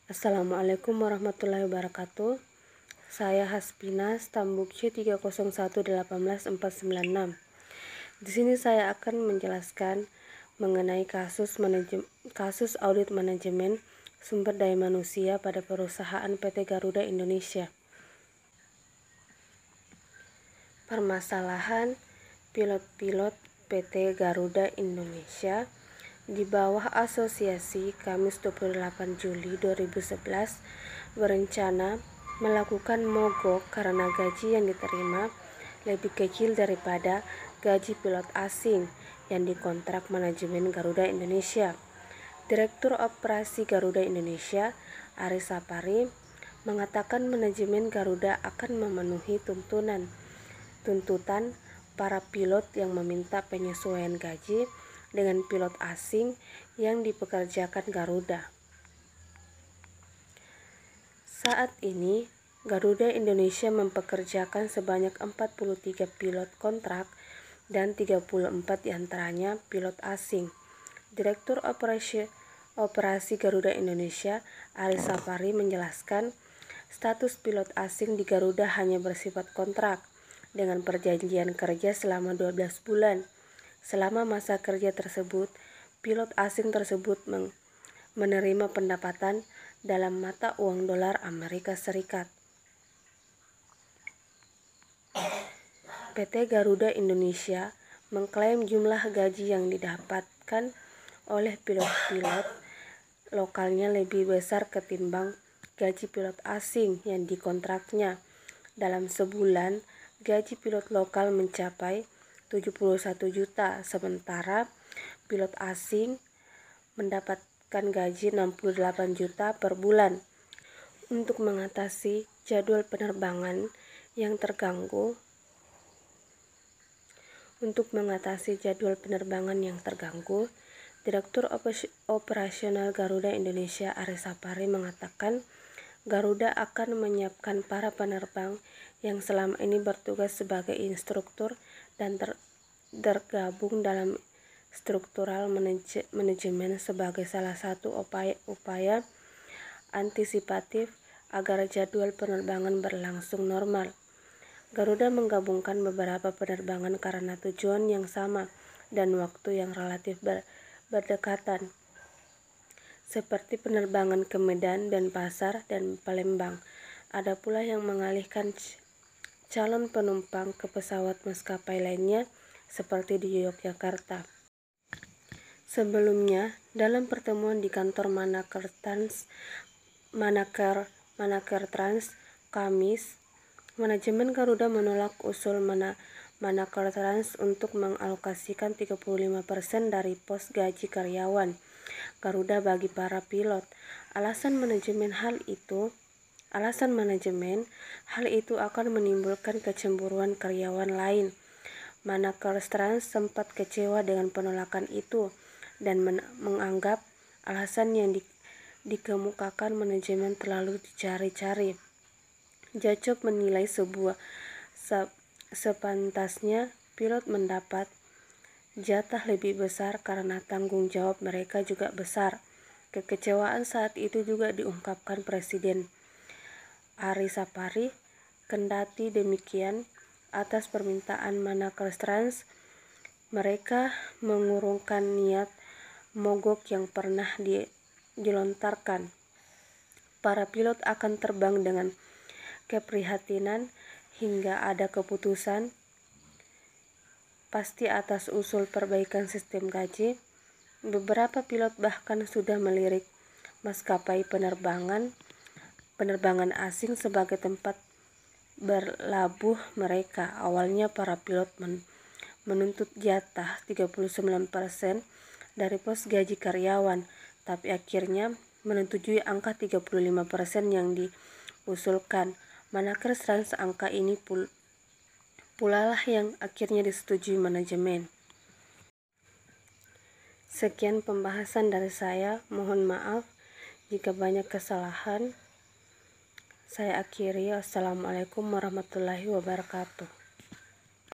Assalamualaikum warahmatullahi wabarakatuh. Saya Haspina, Stambuk C301181496. Di sini saya akan menjelaskan mengenai kasus audit manajemen sumber daya manusia pada perusahaan PT Garuda Indonesia. Permasalahan pilot PT Garuda Indonesia di bawah asosiasi Kamis 28 Juli 2011 berencana melakukan mogok karena gaji yang diterima lebih kecil daripada gaji pilot asing yang dikontrak manajemen Garuda Indonesia. Direktur Operasi Garuda Indonesia, Ari Sapari, mengatakan manajemen Garuda akan memenuhi tuntutan para pilot yang meminta penyesuaian gaji dengan pilot asing yang dipekerjakan Garuda. Saat ini, Garuda Indonesia mempekerjakan sebanyak 43 pilot kontrak dan 34 diantaranya pilot asing. Direktur Operasi Garuda Indonesia, Ari Sapari, menjelaskan status pilot asing di Garuda hanya bersifat kontrak dengan perjanjian kerja selama 12 bulan. Selama masa kerja tersebut, pilot asing tersebut menerima pendapatan dalam mata uang dolar Amerika Serikat. PT Garuda Indonesia mengklaim jumlah gaji yang didapatkan oleh pilot-pilot lokalnya lebih besar ketimbang gaji pilot asing yang dikontraknya. Dalam sebulan, gaji pilot lokal mencapai 71 juta, sementara pilot asing mendapatkan gaji 68 juta per bulan. Untuk mengatasi jadwal penerbangan yang terganggu, Direktur Operasional Garuda Indonesia Ari Sapari mengatakan Garuda akan menyiapkan para penerbang yang selama ini bertugas sebagai instruktur dan tergabung dalam struktural manajemen sebagai salah satu upaya antisipatif agar jadwal penerbangan berlangsung normal. Garuda menggabungkan beberapa penerbangan karena tujuan yang sama dan waktu yang relatif berdekatan, seperti penerbangan ke Medan, Denpasar, dan Palembang. Ada pula yang mengalihkan calon penumpang ke pesawat maskapai lainnya seperti di Yogyakarta. Sebelumnya, dalam pertemuan di kantor Manaker Trans Kamis, manajemen Garuda menolak usul Manaker Trans untuk mengalokasikan 35% dari pos gaji karyawan Garuda bagi para pilot. Alasan manajemen hal itu akan menimbulkan kecemburuan karyawan lain. Manaker Trans sempat kecewa dengan penolakan itu dan menganggap alasan yang dikemukakan manajemen terlalu dicari-cari. Jacop menilai sepantasnya pilot mendapat jatah lebih besar karena tanggung jawab mereka juga besar. Kekecewaan saat itu juga diungkapkan Presiden Ari Sapari. Kendati demikian, atas permintaan Manaker Trans, mereka mengurungkan niat mogok yang pernah dilontarkan. Para pilot akan terbang dengan keprihatinan hingga ada keputusan pasti atas usul perbaikan sistem gaji. Beberapa pilot bahkan sudah melirik maskapai penerbangan asing sebagai tempat berlabuh mereka. Awalnya para pilot menuntut jatah 39% dari pos gaji karyawan, tapi akhirnya menyetujui angka 35% yang diusulkan Manaker Trans. Angka ini pulalah yang akhirnya disetujui manajemen. Sekian pembahasan dari saya. Mohon maaf jika banyak kesalahan. Saya akhiri. Wassalamualaikum warahmatullahi wabarakatuh.